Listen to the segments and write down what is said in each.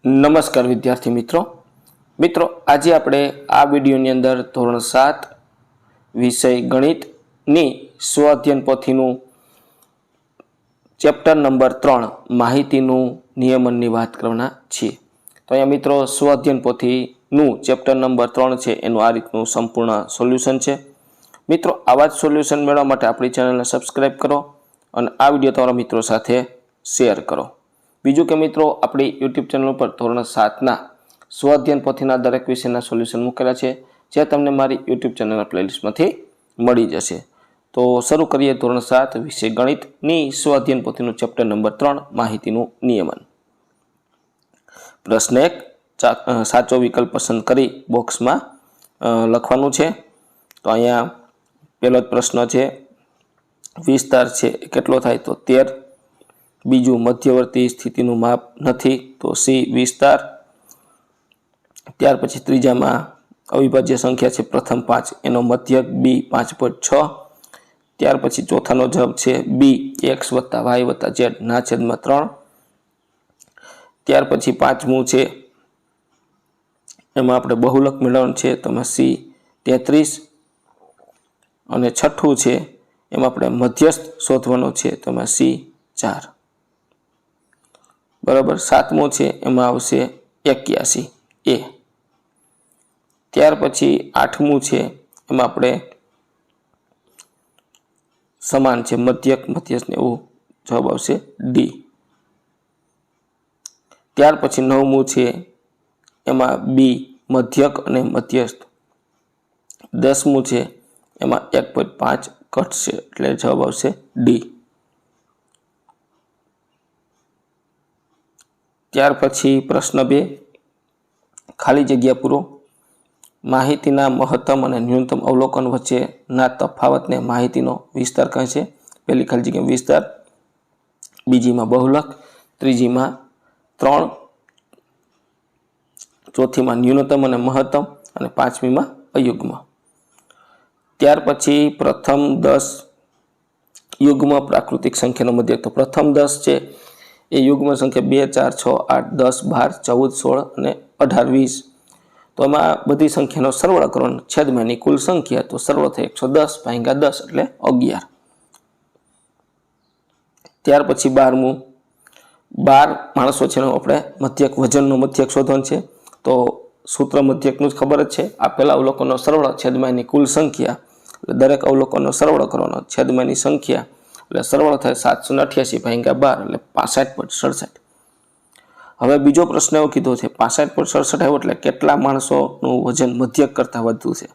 નમસ્કાર વિદ્યાર્થી મિત્રો આજે આપણે આ વિડીયોની અંદર ધોરણ 7 વિષય ગણિતની સ્વ અધ્યયન પોથીનું ચેપ્ટર નંબર 3 માહિતીનું નિયમનની વાત કરવાના છીએ। તો અહીંયા મિત્રો સ્વ અધ્યયન પોથીનું ચેપ્ટર નંબર 3 છે એનું આ રીતનું સંપૂર્ણ સોલ્યુશન છે। મિત્રો આવા જ સોલ્યુશન મેળવવા માટે આપણી ચેનલને સબસ્ક્રાઇબ કરો અને આ વિડીયો તમારા મિત્રો સાથે શેર કરો। બીજું કે મિત્રો આપણી YouTube ચેનલ પર ધોરણ 7ના સ્વ અધ્યયન પોથીના દરેક વિષયના સોલ્યુશન મૂકેલા છે જે તમને મારી YouTube ચેનલના પ્લેલિસ્ટમાંથી મળી જશે। તો શરૂ કરીએ ધોરણ 7 વિષય ગણિતની સ્વ અધ્યયન પોથીનું ચેપ્ટર નંબર 3 માહિતીનું નિયમન। પ્રશ્ન 1 સાચો વિકલ્પ પસંદ કરી બોક્સમાં લખવાનું છે। તો અહીંયા પહેલો જ પ્રશ્ન છે, વિસ્તાર છે કેટલો થાય તો 13। બીજું મધ્યવર્તી સ્થિતિનું માપ નથી તો સી વિસ્તાર। ત્યાર પછી ત્રીજામાં અવિભાજ્ય સંખ્યા છે પ્રથમ 5 એનો મધ્યક બી 5.6। ત્યાર પછી ચોથાનો જવાબ છે બી x + y + z ના છેદમાં 3। ત્યાર પછી પાંચમું છે એમાં આપણે બહુલક મેળવવાનું છે તો સી 33। અને છઠ્ઠું છે એમાં આપણે મધ્યસ્થ શોધવાનો છે તો સી 4 બરાબર। સાતમું છે એમાં આવશે 81 એ। ત્યાર પછી આઠમું છે એમાં આપણે સમાન છે મધ્યક મધ્યસ્થ ને એવું જવાબ આવશે ડી। ત્યાર પછી નવમું છે એમાં બી મધ્યક અને મધ્યસ્થ। 10મું છે એમાં 1.5 ઘટશે એટલે જવાબ આવશે ડી। ત્યાર પછી પ્રશ્ન 2 ખાલી જગ્યા પૂરો। માહિતીના મહત્તમ અને ન્યૂનતમ અવલોકન વચ્ચેના તફાવતને માહિતીનો વિસ્તાર કહે છે। પહેલી ખાલી જગ્યા વિસ્તાર, બીજીમાં બહુલક, ત્રીજીમાં 3, ચોથીમાં ન્યૂનતમ અને મહત્તમ અને પાંચમીમાં અયુગ્મ। ત્યાર પછી પ્રથમ 10 યુગ્મ પ્રાકૃતિક સંખ્યાનો મધ્યક। તો પ્રથમ 10 છે એ યુગ્મ સંખ્યા 2, 4, 6, 8, 10, 12, 14, 16 અને 18, 20। તો એમાં બધી સંખ્યાનો સરવાળો કરવાનો, છેદમાં એની કુલ સંખ્યા, તો સરવાળો થાય 110 ભાગ્યા 10 એટલે 11। ત્યાર પછી 12મું 12 માણસો છે એનો આપણે મધ્યક વજનનો મધ્યક શોધવાનો છે। તો સૂત્ર મધ્યકનું જ ખબર જ છે, આપેલા અવલોકનનો સરવાળો છેદમાં એની કુલ સંખ્યા, એટલે દરેક અવલોકનનો સરવાળો કરવાનો, છેદમાં એની સંખ્યા, એટલે સરવાળો થાય 788 ભાગ્યા 12 એટલે 65.67। હવે બીજો પ્રશ્ન એવો કીધો છે 65.67 આવ્યો એટલે કેટલા માણસોનું વજન મધ્યક કરતાં વધુ છે।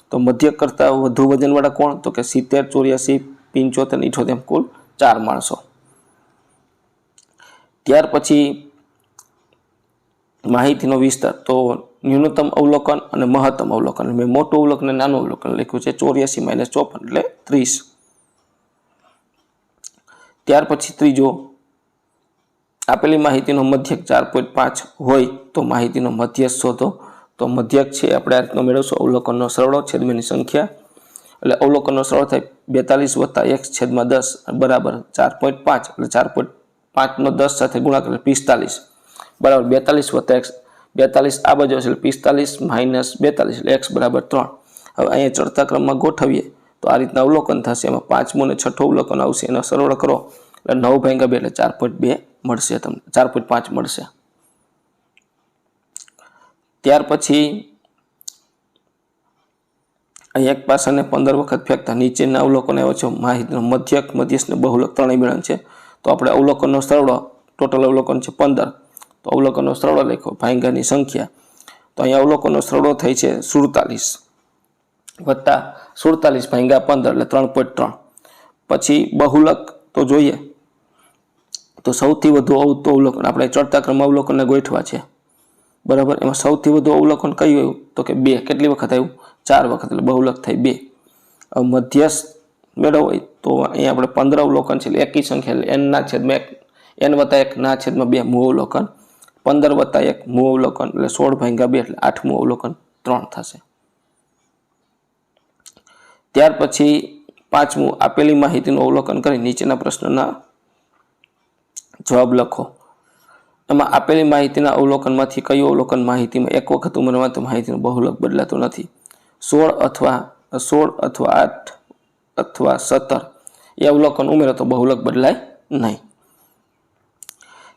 તો મધ્યક કરતાં વધુ વજનવાળા કોણ તો કે 70, 84, 75, 78 કુલ 4 માણસો। ત્યાર પછી માહિતીનો વિસ્તાર, તો ન્યૂનતમ અવલોકન અને મહત્તમ અવલોકન, મેં મોટું અવલોકન અને નાનું અવલોકન લખ્યું છે। 84 - 54 એટલે 30। ત્યાર પછી ત્રીજો, આપેલી માહિતીનો મધ્યક 4.5 હોય તો માહિતીનો મધ્યસ્થ શોધો। તો મધ્યક છે આપણે આ રીતનો મેળવશું, અવલોકનનો સરવાળો છેદમાંની સંખ્યા, એટલે અવલોકનનો સરવાળો થાય 42 + x છેદમાં 10 બરાબર 4.5, એટલે 4.5 નો 10 સાથે ગુણાકાર 45 બરાબર 42 + x, 42 આ બાજુ એટલે 45 - 42 એટલે x બરાબર 3। હવે અહીંયા ચડતા ક્રમમાં ગોઠવીએ તો આ રીતના અવલોકન થશે, એમાં પાંચમું અને છઠ્ઠું અવલોકન આવશે, એનો સરવાળો કરો એટલે 9 ભાગ્યા 2 એટલે 4.2 મળશે, તમને 4.5 મળશે। ત્યાર પછી અહીં એક પાસાને 15 વખત ફેંકતા નીચેના અવલોકન આવ્યો છે, માહિતીનો મધ્યક, મધ્યસ્થ ને બહુલક ત્રણેય મેળવવાનું છે। તો આપણે અવલોકનનો સરવાળો, ટોટલ અવલોકન છે 15, તો અવલોકનનો સરવાળો લખ્યો ભાગ્યાની સંખ્યા, તો અહીંયા અવલોકનનો સરવાળો થાય છે 47 વત્તા 47 ભાગ્યા 15 એટલે 3.3। પછી બહુલક તો જોઈએ તો સૌથી વધુ આવતું અવલોકન આપણે ચડતા ક્રમમાં અવલોકનને ગોઠવા છે બરાબર। એમાં સૌથી વધુ અવલોકન કયું આવ્યું તો કે 2, કેટલી વખત આવ્યું 4 વખત, એટલે બહુલક થાય 2। હવે મધ્યસ્થ મેળવવો હોય તો અહીંયા આપણે 15 અવલોકન છે એટલે એકી સંખ્યા, એટલે n ના છેદમાં 1, n + 1 ના છેદમાં 2 મૂળ અવલોકન, 15 + 1 મૂળ અવલોકન એટલે 16 ભાગ્યા 2 એટલે 8મું અવલોકન 3 થશે। ત્યાર પછી પાંચમું, આપેલી માહિતીનું અવલોકન કરી નીચેના પ્રશ્નના જવાબ લખો। એમાં આપેલી માહિતીના અવલોકનમાંથી કયું અવલોકન માહિતીમાં એક વખત ઉમેરવાથી માહિતીનું બહુલક બદલાતું નથી? 16 અથવા 8 અથવા 17 એ અવલોકન ઉમેરો તો બહુલક બદલાય નહીં.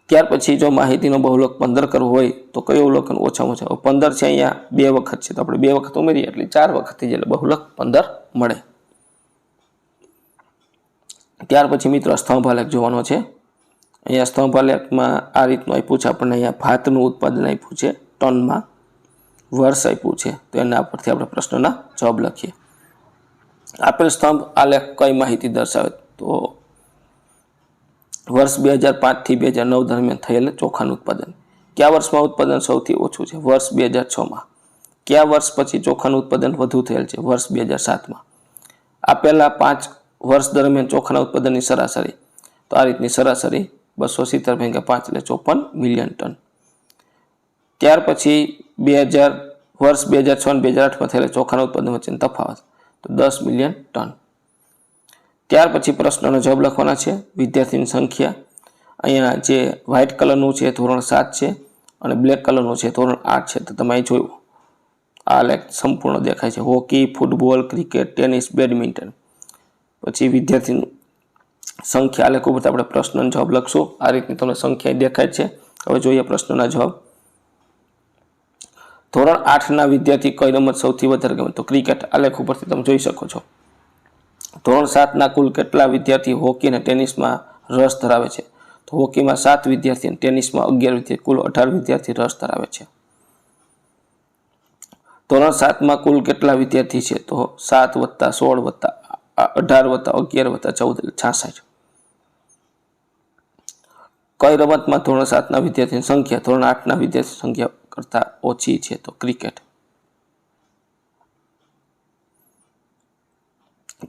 ત્યાર પછી જો માહિતીનો બહુલક 15 કરવો હોય તો કયું અવલોકન ઓછામાં ઓછા? 15 છે, અહીંયા 2 વખત છે, તો આપણે 2 વખત ઉમેરીએ એટલે 4 વખત થઈ જાય એટલે બહુલક 15 મળે. ત્યાર પછી મિત્રો સ્તંભ આલેખ જોવાનો છે. અહીંયા સ્તંભ આલેખમાં આ રીતનું આપ્યું છે આપણને. અહીંયા ભાતનું ઉત્પાદન આપ્યું છે ટનમાં, વર્ષ આપ્યું છે, તો એના પરથી આપણે પ્રશ્નના જવાબ લખીએ. આપેલ સ્તંભ આલેખ કઈ માહિતી દર્શાવે? તો વર્ષ 2005 થી 2009 દરમિયાન થયેલ ચોખાનું ઉત્પાદન. કયા વર્ષમાં ઉત્પાદન સૌથી ઓછું છે? વર્ષ 2006માં. કયા વર્ષ પછી ચોખાનું ઉત્પાદન વધુ થયેલ છે? વર્ષ 2007માં. આપેલા 5 વર્ષ દરમિયાન ચોખાના ઉત્પાદનની સરાસરી, તો આ રીતની સરાસરી 270 × 5 એટલે 54 મિલિયન ટન. ત્યાર પછી વર્ષ 2006 અને 2008માં થયેલા ચોખાના ઉત્પાદન વચ્ચેનો તફાવત, તો 10 મિલિયન ટન. ત્યાર પછી પ્રશ્નનો જવાબ લખવાના છે. વિદ્યાર્થીની સંખ્યા અહીંયા જે વ્હાઇટ કલરનું છે ધોરણ 7 છે અને બ્લેક કલરનું છે ધોરણ 8 છે. તો તમે અહીં જોયું આ લેખ સંપૂર્ણ દેખાય છે. Hockey, football, cricket, tennis, badminton. પછી વિદ્યાર્થીની સંખ્યા આલેખ ઉપર આપણે પ્રશ્નનો જવાબ લખશું. આ રીતની તમને સંખ્યા દેખાય છે. હવે જોઈએ પ્રશ્નના જવાબ. ધોરણ 8ના વિદ્યાર્થી કઈ રમત સૌથી વધારે ગમે? તો ક્રિકેટ. આલેખ ઉપરથી તમે જોઈ શકો છો. ધોરણ 7ના કુલ કેટલા વિદ્યાર્થી હોકી અને ટેનિસમાં રસ ધરાવે છે? તો હોકીમાં 7 વિદ્યાર્થી અને ટેનિસમાં 11 વિદ્યાર્થી, કુલ 18 વિદ્યાર્થી રસ ધરાવે છે. ધોરણ 7માં કુલ કેટલા વિદ્યાર્થી છે? તો 7 + 16 + 18 + 11 + 14 એટલે 66. કઈ રમતમાં ધોરણ 7ના વિદ્યાર્થીની સંખ્યા ધોરણ 8ના વિદ્યાર્થી સંખ્યા કરતાં ઓછી છે? તો ક્રિકેટ.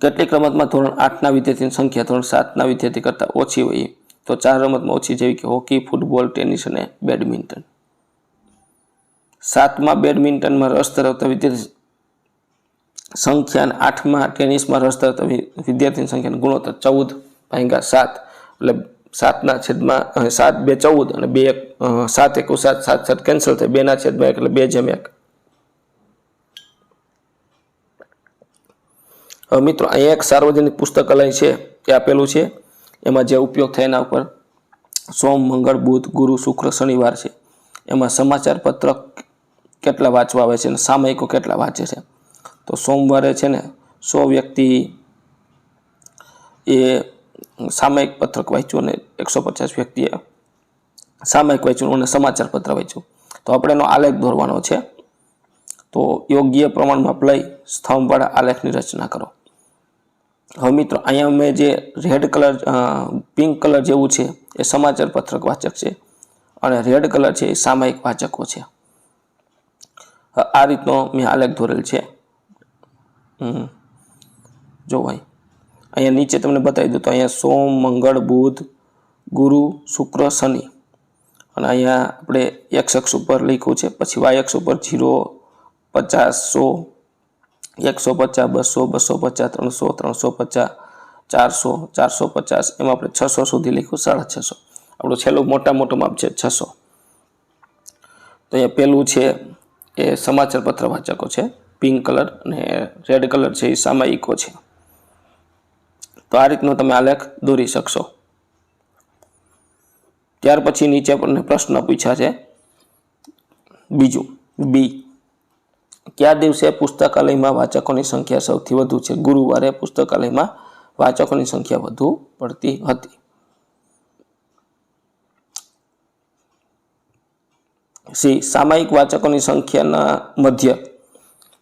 કેટલીક રમતમાં ધોરણ 8ના વિદ્યાર્થીની સંખ્યા ધોરણ 7ના વિદ્યાર્થી કરતાં ઓછી હોય? તો 4 રમતમાં ઓછી, જેવી કે હોકી, ફૂટબોલ, ટેનિસ અને બેડમિન્ટન. 7માં બેડમિન્ટનમાં રસ ધરાવતા વિદ્યાર્થી સંખ્યા અને 8માં ટેનિસમાં રસ ધરાવતા વિદ્યાર્થીની સંખ્યાનો ગુણોત્તર 14/7 એટલે 7 / 2 14 અને 7 × 1 7 7 કેન્સલ થાય, 2/1 એટલે 2/1. હવે મિત્રો અહીંયા એક સાર્વજનિક પુસ્તકાલય છે એ આપેલું છે. એમાં જે ઉપયોગ થાય એના ઉપર સોમ, મંગળ, બુધ, ગુરુ, શુક્ર, શનિવાર છે. એમાં સમાચાર પત્રક કેટલા વાંચવા આવે છે અને સામયિકો કેટલા વાંચે છે? તો સોમવારે છે ને 100 વ્યક્તિ એ સામયિક પત્રક વાંચ્યું અને 150 વ્યક્તિએ સામયિક વાંચ્યું અને સમાચાર પત્ર વાંચ્યું. તો આપણે એનો આલેખ દોરવાનો છે. તો યોગ્ય પ્રમાણમાં લઈ સ્તંભવાળા આલેખની રચના કરો. હવે મિત્રો અહીંયા મેં જે રેડ કલર પિંક કલર જેવું છે એ સમાચાર પત્રક વાચક છે અને રેડ કલર છે એ સામયિક વાચકો છે. આ રીતનો મેં આલેખ દોરેલ છે. જો ભાઈ અહીંયા નીચે તમને બતાવી દઉં તો અહીંયા સોમ, મંગળ, બુધ, ગુરુ, શુક્ર, શનિ અને અહીંયા આપણે એક્સ અક્ષ ઉપર લખ્યું છે. પછી વાય અક્ષ ઉપર 0, 50, 100, 150, 200, 250, 300, 350, 400, 450, એમાં આપણે 600 સુધી લખ્યું, 650. આપણું છેલ્લું મોટું માપ છે 600. તો અહીંયા પેલું છે એ સમાચાર પત્ર વાચકો છે પિંક કલર અને રેડ કલર છે એ સામયિકો છે. તો આ રીતનો તમે આલેખ દોરી શકશો. ત્યાર પછી નીચે આપણને પ્રશ્ન પૂછ્યા છે. બીજું બી, કયા દિવસે પુસ્તકાલયમાં વાચકોની સંખ્યા સૌથી વધુ છે? ગુરુવારે પુસ્તકાલયમાં વાચકોની સંખ્યા વધુ પડતી હતી. સી, સામયિક વાચકોની સંખ્યાના મધ્ય.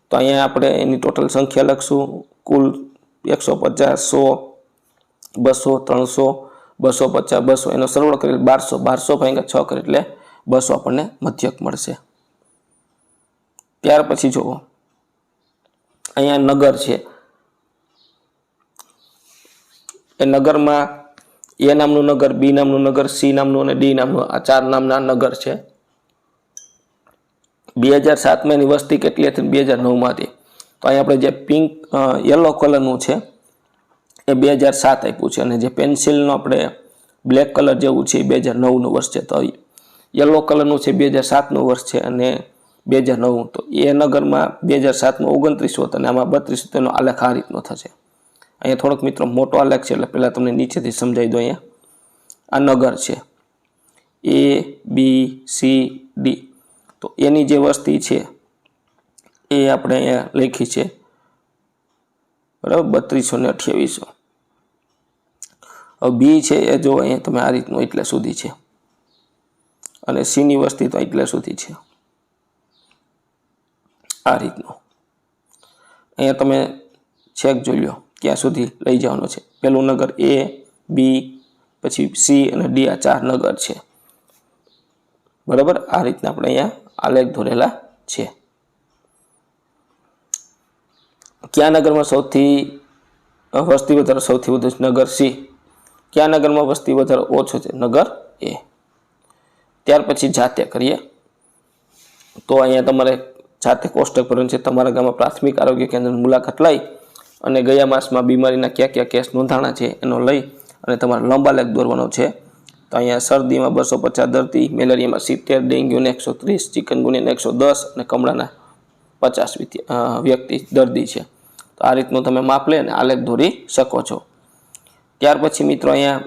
તો અહીંયા આપણે એની ટોટલ સંખ્યા લખશું. કુલ 150, 100, 200, 300, 250, 200 એનો સરવાળો કરી 1200, 1200/6 કરે એટલે 200 આપણને મધ્યક મળશે. ત્યાર પછી જુઓ અહીંયા નગર છે. એ નગરમાં એ નામનું નગર, બી નામનું નગર, સી નામનું અને ડી નામનું, આ 4 નામના નગર છે. 2007માં એની વસ્તી કેટલી હતી? 2009માં હતી. તો અહીંયા આપણે જે પિંક યલો કલરનું છે એ 2007 આપ્યું છે અને જે પેન્સિલનો આપણે બ્લેક કલર જેવું છે એ 2009નું વર્ષ છે. તો યલો કલરનું છે 2007નું વર્ષ છે અને 2009, તો એ નગરમાં 2007માં 29 હોત અને આમાં 32, તેનો આલેખ આ રીતનો થશે. અહીંયા થોડોક મિત્રો મોટો આલેખ છે એટલે પહેલાં તમને નીચેથી સમજાવી દો. અહીંયા આ નગર છે ABCD, તો એની જે વસ્તી છે એ આપણે અહીંયા લખી છે, બરાબર, 3200 ને 2800. હવે બી છે એ જો અહીંયા તમે આ રીતનું એટલે સુધી છે અને સીની વસ્તી તો એટલે સુધી છે આ રીતનું. અહીંયા તમે ચેક જોઈ લો ક્યાં સુધી લઈ જવાનો છે. પહેલું નગર A, B, પછી C અને D, આ 4 નગર છે, બરાબર. આ રીતના આપણે અહીંયા આલેખ દોરેલા છે. કયા નગરમાં સૌથી વસ્તી વધારો સૌથી વધુ છે? નગર C. કયા નગરમાં વસ્તી વધારો ઓછો છે? નગર A. ત્યાર પછી જાતે કરીએ તો અહીંયા તમારે જાતે કોષ્ટક ભરવાનું છે. તમારા ગામમાં પ્રાથમિક આરોગ્ય કેન્દ્રની મુલાકાત લઈ અને ગયા માસમાં બીમારીના કયા કેસ નોંધાણા છે એનો લઈ અને તમારે લાંબા લેખ દોરવાનો છે. તો અહીંયા શરદીમાં 250 દર્દી, મેલેરિયામાં 70, ડેન્ગ્યુને 130, ચિકનગુનિયાને 110 અને કમળાના 50 વ્યક્તિ દર્દી છે. તો આ રીતનું તમે માપ લઈ અને આલેખ દોરી શકો છો. ત્યાર પછી મિત્રો અહીંયા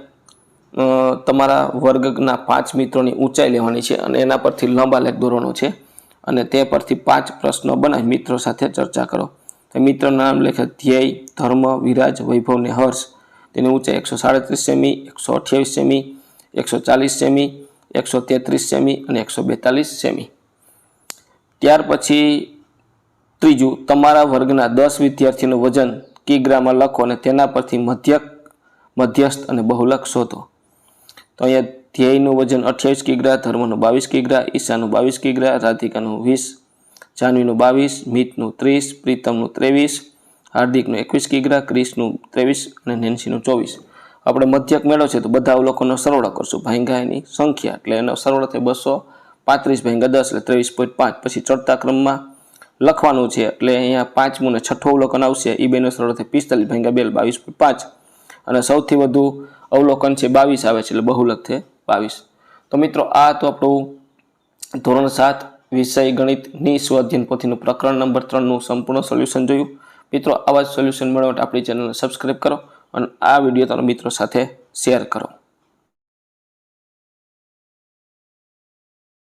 તમારા વર્ગના 5 મિત્રોની ઊંચાઈ લેવાની છે અને એના પરથી લાંબા લેખ દોરવાનો છે અને તે પરથી 5 પ્રશ્નો બનાવી મિત્રો સાથે ચર્ચા કરો. મિત્રોના નામ લખે: ધ્યેય, ધર્મ, વિરાજ, વૈભવ ને હર્ષ. તેની ઊંચાઈ 137 સેમી, 128 સેમી, 140 સેમી, 133 સેમી અને 142 સેમી. ત્યાર પછી ત્રીજું, તમારા વર્ગના 10 વિદ્યાર્થીનું વજન કિગ્રામાં લખો અને તેના પરથી મધ્યસ્થ અને બહુલક શોધો. તો અહીંયા ધ્યેયનું વજન 28 કિગ્રા, ધર્મનું 22 કિગ્રા, ઈશાનું 22 કિગ્રા, રાધિકાનું 20, જાનવીનું 22, મિતનું 30, પ્રીતમનું 23, હાર્દિકનું 21 કિગ્રા, ક્રિશનું 23 અને નેન્સીનું 24. આપણે મધ્યક મેળો છે તો બધા અવલોકનનો સરવાળો કરશું. ભાંગા એની સંખ્યા એટલે એનો સરવાળો થાય 235 ભાંગા 10 એટલે 23.5. પછી ચડતા ક્રમમાં લખવાનું છે એટલે અહીંયા 5મું ને 6ઠું અવલોકન આવશે. એ બેનો સરવાળો થાય 45 ભાંગા 2 22.5 અને સૌથી વધુ અવલોકન છે 22 આવે છે એટલે બહુલક છે 22. તો મિત્રો આ તો આપણું ધોરણ 7 વિષય ગણિતની સ્વઅધ્યયન પોથીનું પ્રકરણ નંબર 3નું સંપૂર્ણ સોલ્યુશન જોયું. મિત્રો આવા જ સોલ્યુશન મેળવવા માટે આપણી ચેનલને સબસ્ક્રાઈબ કરો અને આ વિડીયો તમારા મિત્રો સાથે શેર કરો.